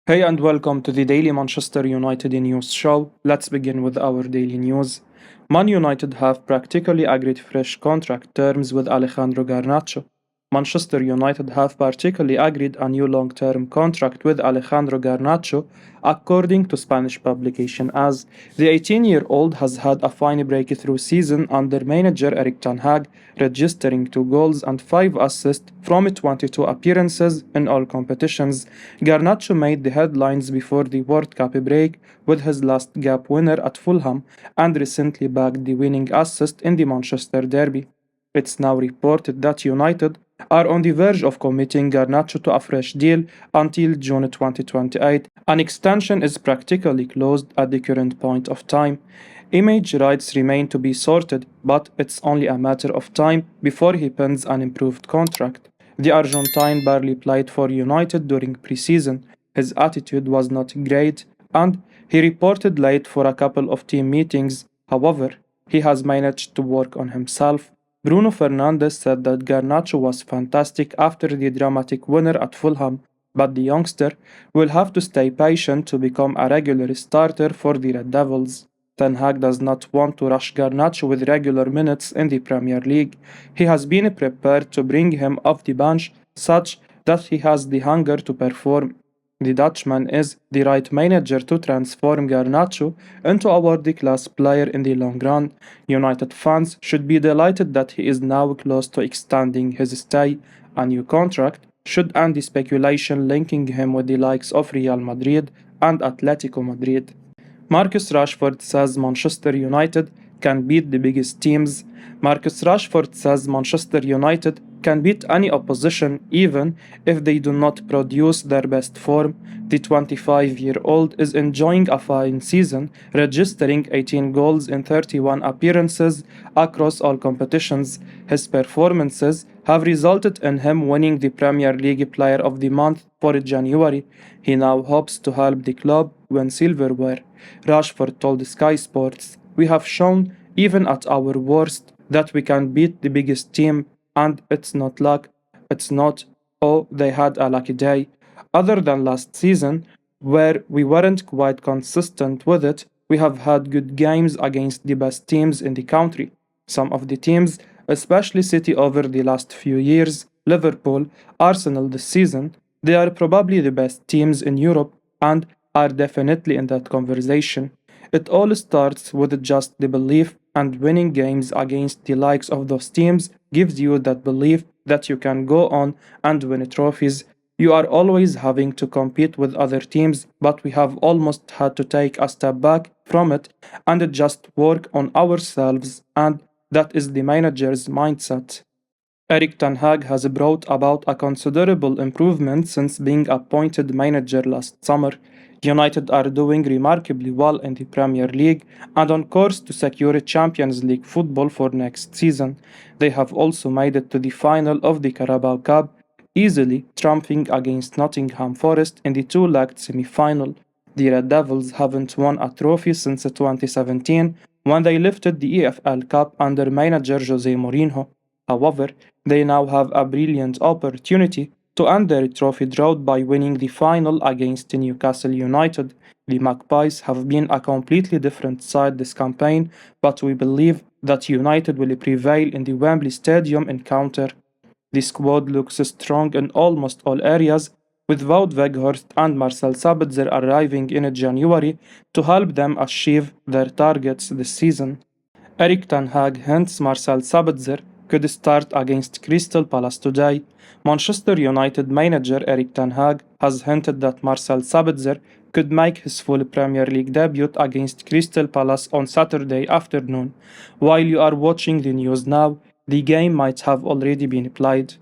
Hey and welcome to the Daily Manchester United News Show. Let's begin with our daily news. Man United have practically agreed fresh contract terms with Alejandro Garnacho. Manchester United have practically agreed a new long-term contract with Alejandro Garnacho, according to Spanish publication AS. The 18-year-old has had a fine breakthrough season under manager Erik Ten Hag, registering 2 goals and 5 assists from 22 appearances in all competitions. Garnacho made the headlines before the World Cup break with his last gap winner at Fulham and recently bagged the winning assist in the Manchester derby. It's now reported that United are on the verge of committing Garnacho to a fresh deal until June 2028. An extension is practically closed at the current point of time. Image rights remain to be sorted, but it's only a matter of time before he pens an improved contract. The Argentine barely played for United during preseason. His attitude was not great, and he reported late for a couple of team meetings. However, he has managed to work on himself. Bruno Fernandes said that Garnacho was fantastic after the dramatic winner at Fulham, but the youngster will have to stay patient to become a regular starter for the Red Devils. Ten Hag does not want to rush Garnacho with regular minutes in the Premier League. He has been prepared to bring him off the bench such that he has the hunger to perform. The Dutchman is the right manager to transform Garnacho into a world-class player in the long run. United fans should be delighted that he is now close to extending his stay. A new contract should end the speculation linking him with the likes of Real Madrid and Atletico Madrid. Marcus Rashford says Manchester United can beat the biggest teams. Marcus Rashford says Manchester United can beat any opposition even if they do not produce their best form. The 25-year-old is enjoying a fine season, registering 18 goals in 31 appearances across all competitions. His performances have resulted in him winning the Premier League Player of the Month for January. He now hopes to help the club win silverware. Rashford told Sky Sports, "We have shown, even at our worst, that we can beat the biggest team, and it's not luck. It's not, oh, they had a lucky day. Other than last season, where we weren't quite consistent with it, we have had good games against the best teams in the country. Some of the teams, especially City over the last few years, Liverpool, Arsenal this season, they are probably the best teams in Europe and are definitely in that conversation. It all starts with just the belief, and winning games against the likes of those teams gives you that belief that you can go on and win trophies. You are always having to compete with other teams, but we have almost had to take a step back from it and just work on ourselves, and that is the manager's mindset." Erik Ten Hag has brought about a considerable improvement since being appointed manager last summer. United are doing remarkably well in the Premier League and on course to secure Champions League football for next season. They have also made it to the final of the Carabao Cup, easily triumphing against Nottingham Forest in the two-legged semi-final. The Red Devils haven't won a trophy since 2017 when they lifted the EFL Cup under manager Jose Mourinho. However, they now have a brilliant opportunity to end their trophy drought by winning the final against Newcastle United. The Magpies have been a completely different side this campaign, but we believe that United will prevail in the Wembley Stadium encounter. The squad looks strong in almost all areas, with Wout Weghorst and Marcel Sabitzer arriving in January to help them achieve their targets this season. Erik Ten Hag hints Marcel Sabitzer could start against Crystal Palace today. Manchester United manager Erik Ten Hag has hinted that Marcel Sabitzer could make his full Premier League debut against Crystal Palace on Saturday afternoon. While you are watching the news now, the game might have already been played.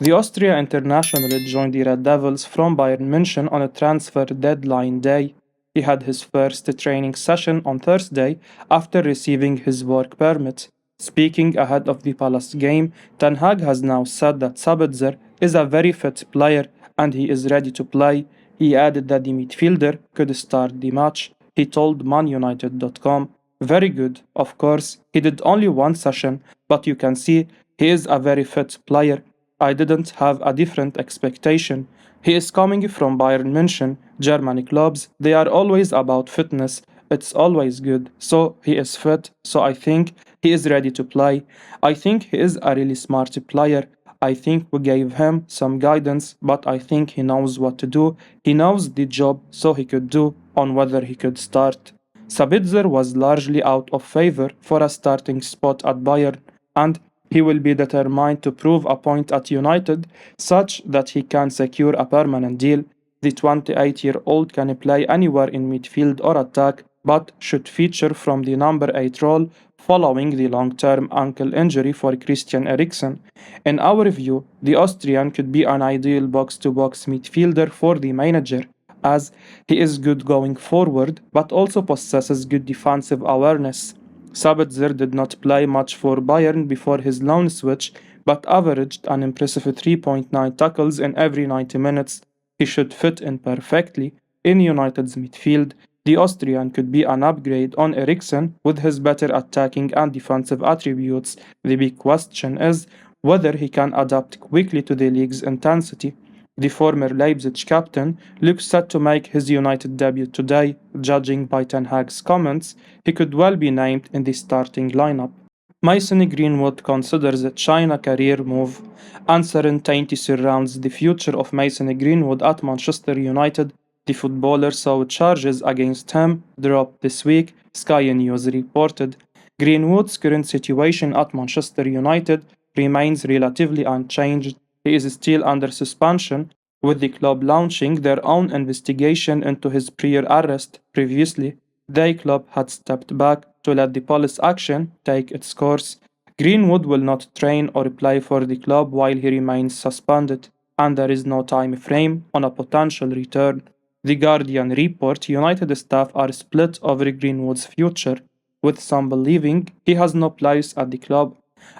The Austria international joined the Red Devils from Bayern München on a transfer deadline day. He had his first training session on Thursday after receiving his work permit. Speaking ahead of the Palace game, Ten Hag has now said that Sabitzer is a very fit player and he is ready to play. He added that the midfielder could start the match. He told ManUnited.com, "Very good, of course, he did only one session, but you can see he is a very fit player. I didn't have a different expectation. He is coming from Bayern München, German clubs. They are always about fitness. It's always good. So he is fit. So I think he is ready to play. I think he is a really smart player. I think we gave him some guidance, but I think he knows what to do. He knows the job, so he could do on whether he could start. Sabitzer was largely out of favor for a starting spot at Bayern, and he will be determined to prove a point at United such that he can secure a permanent deal. The 28-year-old can play anywhere in midfield or attack, but should feature from the number 8 role following the long-term ankle injury for Christian Eriksen. In our view, the Austrian could be an ideal box-to-box midfielder for the manager, as he is good going forward but also possesses good defensive awareness. Sabitzer did not play much for Bayern before his loan switch, but averaged an impressive 3.9 tackles in every 90 minutes. He should fit in perfectly in United's midfield. The Austrian could be an upgrade on Eriksen with his better attacking and defensive attributes. The big question is whether he can adapt quickly to the league's intensity. The former Leipzig captain looks set to make his United debut today. Judging by Ten Hag's comments, he could well be named in the starting lineup. Mason Greenwood considers a China career move. Uncertainty surrounds the future of Mason Greenwood at Manchester United. The footballer saw charges against him drop this week, Sky News reported. Greenwood's current situation at Manchester United remains relatively unchanged. He is still under suspension, with the club launching their own investigation into his prior arrest. Previously, the club had stepped back to let the police action take its course. Greenwood will not train or play for the club while he remains suspended, and there is no time frame on a potential return. The Guardian report United staff are split over Greenwood's future, with some believing he has no place at the club.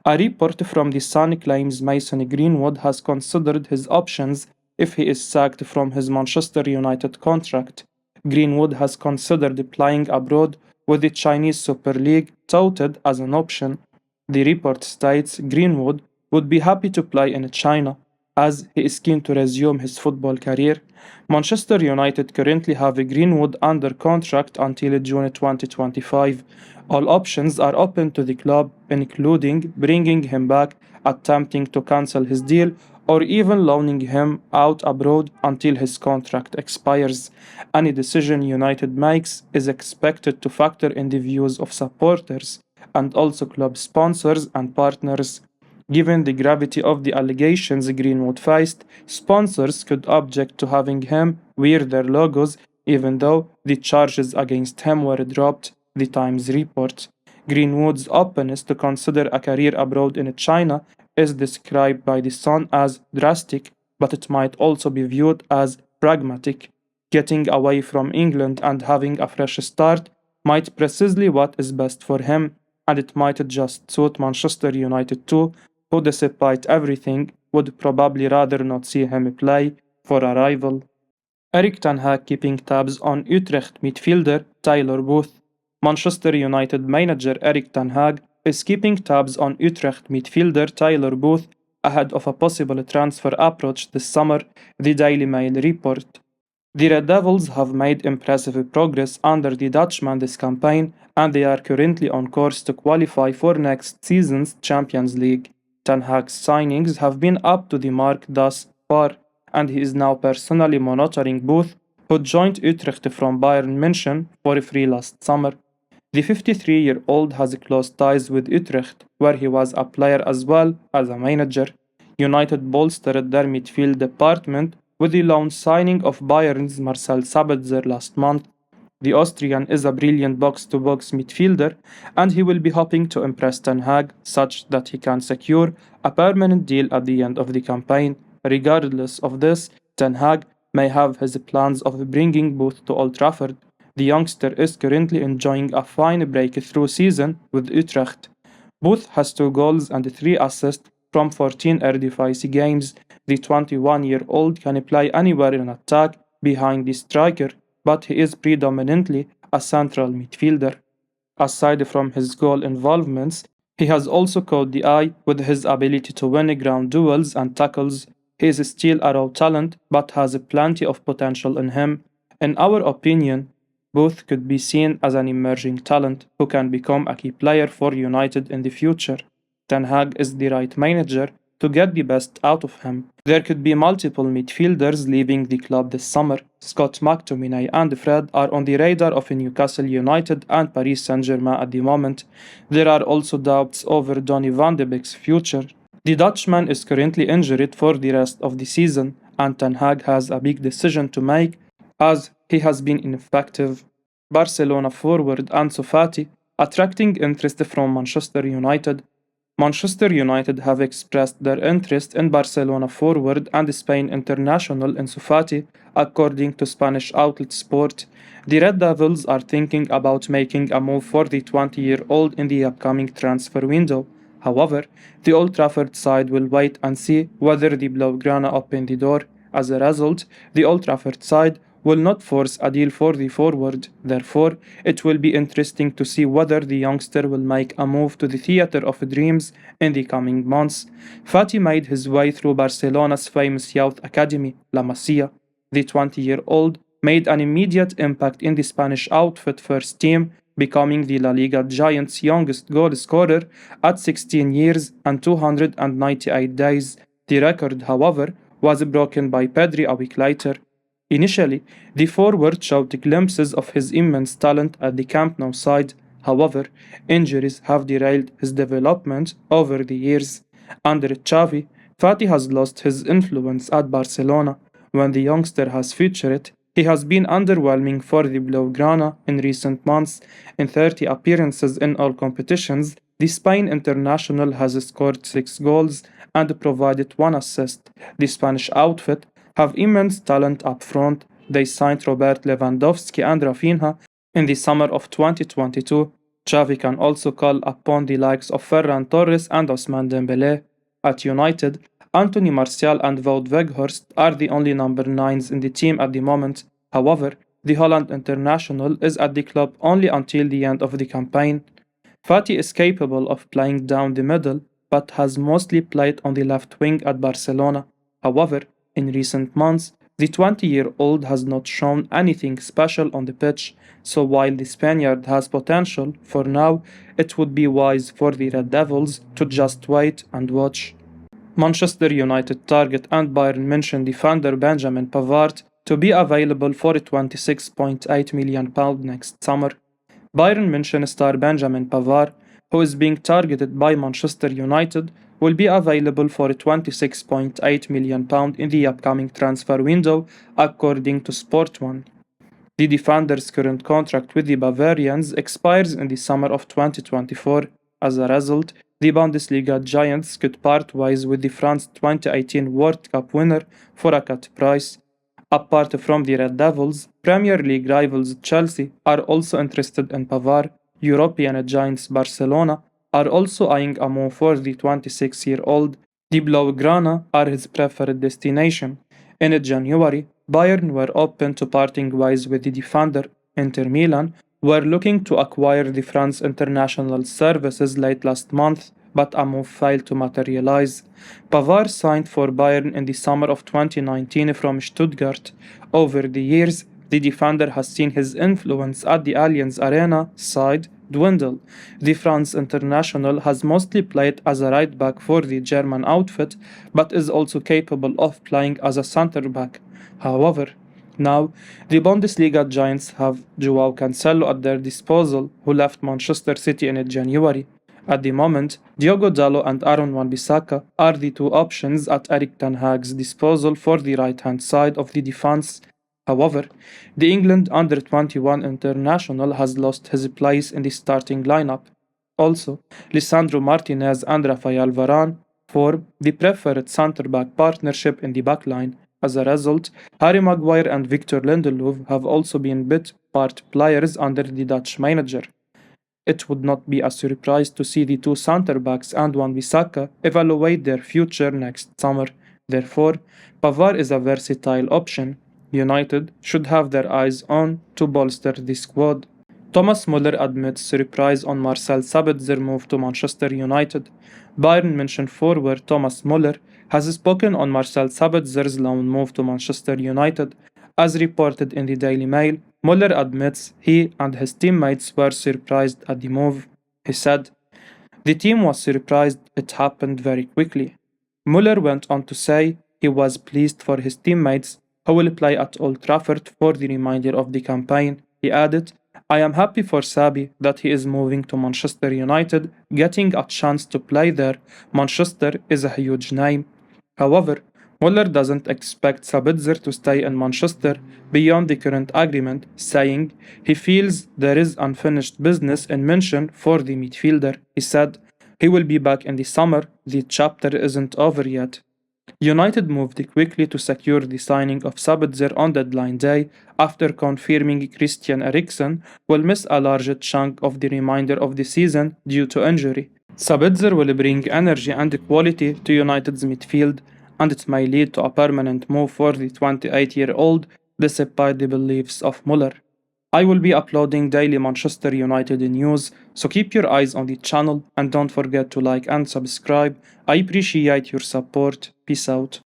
A report from The Sun claims Mason Greenwood has considered his options if he is sacked from his Manchester United contract. Greenwood has considered playing abroad with the Chinese Super League touted as an option. The report states Greenwood would be happy to play in China, as he is keen to resume his football career. Manchester United currently have Greenwood under contract until June 2025. All options are open to the club, including bringing him back, attempting to cancel his deal, or even loaning him out abroad until his contract expires. Any decision United makes is expected to factor in the views of supporters and also club sponsors and partners. Given the gravity of the allegations Greenwood faced, sponsors could object to having him wear their logos even though the charges against him were dropped, the Times reports. Greenwood's openness to consider a career abroad in China is described by The Sun as drastic, but it might also be viewed as pragmatic. Getting away from England and having a fresh start might precisely what is best for him, and it might just suit Manchester United too, who, despite everything, would probably rather not see him play for a rival. Erik Ten Hag keeping tabs on Utrecht midfielder Tyler Booth. Manchester United manager Erik Ten Hag is keeping tabs on Utrecht midfielder Tyler Booth ahead of a possible transfer approach this summer, the Daily Mail report. The Red Devils have made impressive progress under the Dutchman this campaign, and they are currently on course to qualify for next season's Champions League. Ten Hag's signings have been up to the mark thus far, and he is now personally monitoring Booth, who joined Utrecht from Bayern München for free last summer. The 53-year-old has close ties with Utrecht, where he was a player as well as a manager. United bolstered their midfield department with the loan signing of Bayern's Marcel Sabitzer last month. The Austrian is a brilliant box-to-box midfielder, and he will be hoping to impress Ten Hag such that he can secure a permanent deal at the end of the campaign. Regardless of this, Ten Hag may have his plans of bringing Booth to Old Trafford. The youngster is currently enjoying a fine breakthrough season with Utrecht. Booth has 2 goals and 3 assists from 14 Eredivisie games. The 21-year-old can play anywhere in attack behind the striker, but he is predominantly a central midfielder. Aside from his goal involvements, he has also caught the eye with his ability to win ground duels and tackles. He is still a raw talent but has plenty of potential in him. In our opinion, both could be seen as an emerging talent who can become a key player for United in the future. Ten Hag is the right manager to get the best out of him. There could be multiple midfielders leaving the club this summer. Scott McTominay and Fred are on the radar of Newcastle United and Paris Saint-Germain at the moment. There are also doubts over Donny van de Beek's future. The Dutchman is currently injured for the rest of the season, and Ten Hag has a big decision to make as he has been ineffective. Barcelona forward Ansu Fati attracting interest from Manchester United. Manchester United have expressed their interest in Barcelona forward and Spain international Ansu Fati, according to Spanish outlet Sport. The Red Devils are thinking about making a move for the 20-year-old in the upcoming transfer window. However, the Old Trafford side will wait and see whether the Blaugrana open the door. As a result, the Old Trafford side will not force a deal for the forward. Therefore, it will be interesting to see whether the youngster will make a move to the theater of dreams in the coming months. Fati made his way through Barcelona's famous youth academy, La Masia. The 20-year-old made an immediate impact in the Spanish outfit first team, becoming the La Liga Giants' youngest goal scorer at 16 years and 298 days. The record, however, was broken by Pedri a week later. Initially, the forward showed glimpses of his immense talent at the Camp Nou side. However, injuries have derailed his development over the years. Under Xavi, Fati has lost his influence at Barcelona. When the youngster has featured, he has been underwhelming for the Blaugrana in recent months. In 30 appearances in all competitions, the Spain international has scored 6 goals and provided 1 assist. The Spanish outfit have immense talent up front. They signed Robert Lewandowski and Rafinha in the summer of 2022. Xavi can also call upon the likes of Ferran Torres and Ousmane Dembele. At United, Anthony Martial and Wout Weghorst are the only number 9s in the team at the moment. However, the Holland international is at the club only until the end of the campaign. Fati is capable of playing down the middle, but has mostly played on the left wing at Barcelona. However, in recent months, the 20-year-old has not shown anything special on the pitch, so while the Spaniard has potential, for now, it would be wise for the Red Devils to just wait and watch. Manchester United target and Bayern München defender Benjamin Pavard to be available for £26.8 million next summer. Bayern München star Benjamin Pavard, who is being targeted by Manchester United, will be available for £26.8 million in the upcoming transfer window, according to Sport 1. The defender's current contract with the Bavarians expires in the summer of 2024. As a result, the Bundesliga giants could part ways with the France 2018 World Cup winner for a cut price. Apart from the Red Devils, Premier League rivals Chelsea are also interested in Pavard. European giants Barcelona are also eyeing a move for the 26-year-old. The Blaugrana are his preferred destination. In January, Bayern were open to parting ways with the defender. Inter Milan were looking to acquire the France international services late last month, but a move failed to materialize. Pavard signed for Bayern in the summer of 2019 from Stuttgart. Over the years, the defender has seen his influence at the Allianz Arena side dwindle. The France international has mostly played as a right back for the German outfit, but is also capable of playing as a centre back. However, now, the Bundesliga giants have Joao Cancelo at their disposal, who left Manchester City in January. At the moment, Diogo Dalot and Aaron Wan-Bissaka are the two options at Erik ten Hag's disposal for the right-hand side of the defense. However, the England under-21 international has lost his place in the starting lineup. Also, Lisandro Martinez and Rafael Varane form the preferred centre-back partnership in the backline. As a result, Harry Maguire and Victor Lindelof have also been bit part players under the Dutch manager. It would not be a surprise to see the two centre-backs and Wan-Bissaka evaluate their future next summer. Therefore, Pavard is a versatile option United should have their eyes on to bolster the squad. Thomas Muller admits surprise on Marcel Sabitzer's move to Manchester United. Bayern München forward Thomas Muller has spoken on Marcel Sabitzer's loan move to Manchester United. As reported in the Daily Mail, Muller admits he and his teammates were surprised at the move. He said, "The team was surprised, it happened very quickly." Muller went on to say he was pleased for his teammates who will play at Old Trafford for the remainder of the campaign. He added, "I am happy for Sabi that he is moving to Manchester United, getting a chance to play there. Manchester is a huge name." However, Muller doesn't expect Sabitzer to stay in Manchester beyond the current agreement, saying he feels there is unfinished business in München for the midfielder. He said, "He will be back in the summer, the chapter isn't over yet." United moved quickly to secure the signing of Sabitzer on deadline day after confirming Christian Eriksen will miss a large chunk of the remainder of the season due to injury. Sabitzer will bring energy and quality to United's midfield, and it may lead to a permanent move for the 28-year-old, despite the beliefs of Muller. I will be uploading daily Manchester United news, so keep your eyes on the channel and don't forget to like and subscribe. I appreciate your support. Peace out.